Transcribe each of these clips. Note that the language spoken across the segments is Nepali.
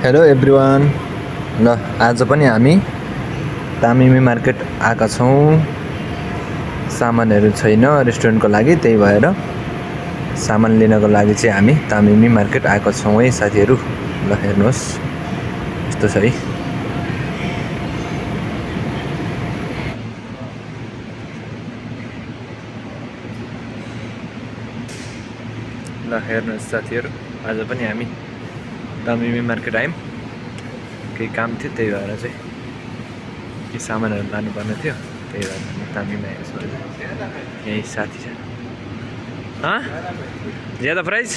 Hello everyone. ल आज पनि हामी तामिमी मार्केट आएका छौँ। सामानहरू छैन रेस्टुरेन्टको लागि, त्यही भएर सामान लिनको लागि चाहिँ हामी तामिमी मार्केट आएका छौँ है साथीहरू। ल हेर्नुहोस् यस्तो छ है। ल हेर्नुहोस् साथीहरू, आज पनि हामी तामिमी मार्केट आयौँ। केही काम थियो त्यही भएर चाहिँ केही सामानहरू लानुपर्ने थियो, त्यही भएर हामी तामिमी आएको छौँ। यही साथी छ। ज्यादा प्राइस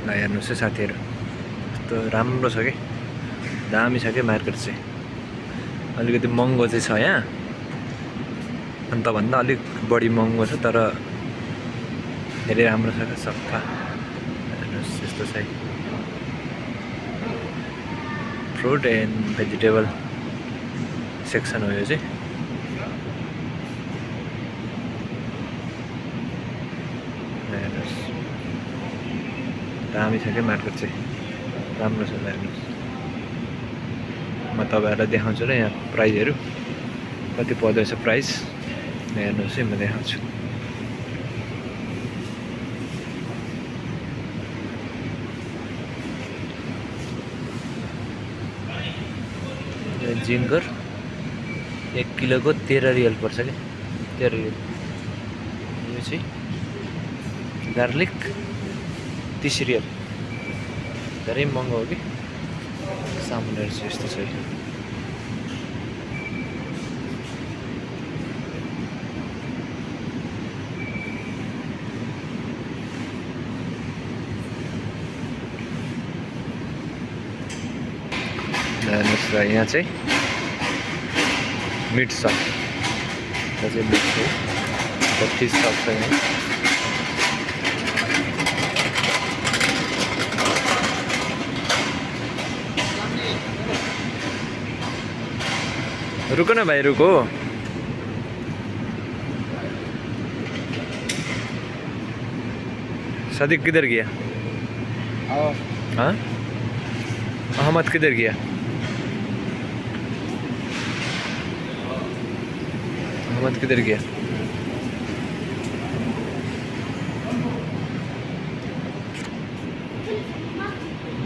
ल हेर्नुहोस् है साथीहरू, यस्तो राम्रो छ कि, दामी छ कि मार्केट चाहिँ। अलिकति महँगो चाहिँ छ यहाँ, अन्त भन्दा अलिक बढी महँगो छ, तर धेरै राम्रो छ क्या, सफा। हेर्नुहोस् यस्तो छ है। फ्रुट एन्ड भेजिटेबल सेक्सन हो यो चाहिँ। हेर्नुहोस् दामी छ क्या मार्केट चाहिँ, राम्रो छ। हेर्नुहोस् म तपाईँहरूलाई देखाउँछु र यहाँ प्राइसहरू कति पर्दैछ प्राइस। हेर्नुहोस् है, म देखाउँछु। जिङ्गर 1 किलोको 13 रियल पर्छ क्या, 13 रियल। यो चाहिँ गार्लिक 30 रियल, धेरै महँगो हो कि। सामानहरू चाहिँ यस्तो छ। हेर्नुहोस् र यहाँ चाहिँ मिट सप, यो चाहिँ मिट है, फिस सप छ यहाँ। रुको ना भाई, रुको। सदिक किधर गया? हाँ, अहमद किधर गया? अहमद किधर गया?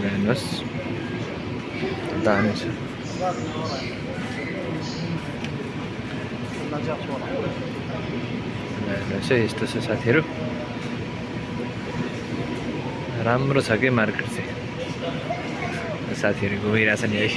हेर्नुहोस् दामी छ। हेर्नुहोस् है, यस्तो छ साथीहरू, राम्रो छ कि मार्केट चाहिँ। साथीहरू घुमिरहेछ नि है।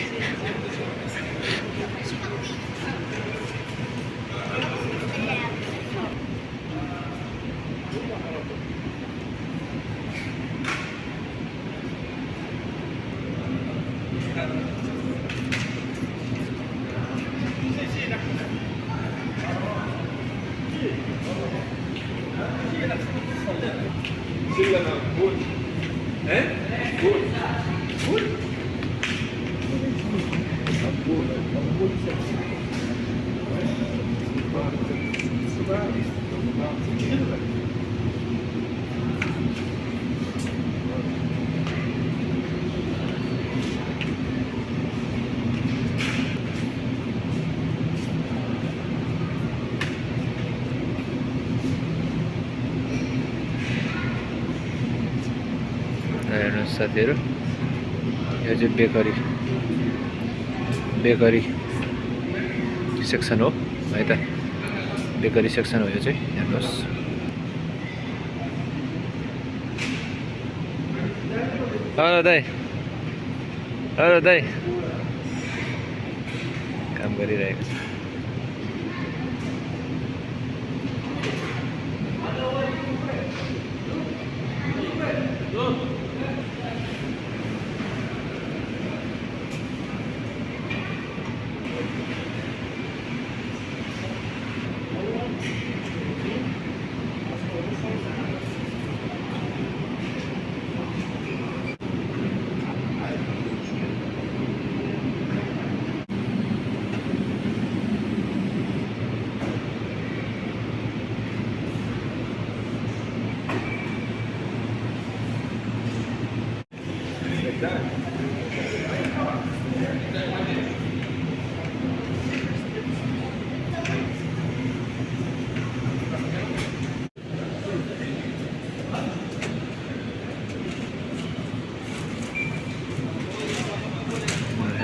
हेर्नुहोस् साथीहरू, यो चाहिँ बेकरी सेक्सन हो है त। बेकरी सेक्सन हो यो चाहिँ। हेर्नुहोस् हेलो दाइ, हेलो दाइ, काम गरिरहेको छ।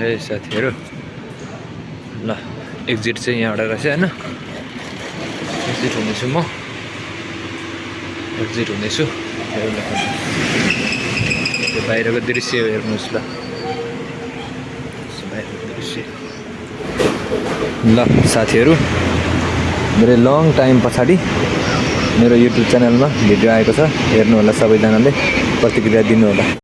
हे साथीहरू ल एक्जिट चाहिँ यहाँबाट रहेछ होइन एक्जिट हुनेछु म एक्जिट हुनेछु त्यो बाहिरको दृश्य हेर्नुहोस् ल बाहिरको दृश्य ल साथीहरू धेरै लङ टाइम पछाडि मेरो युट्युब च्यानलमा भिडियो आएको छ हेर्नु होला सबैजनाले प्रतिक्रिया दिनु होला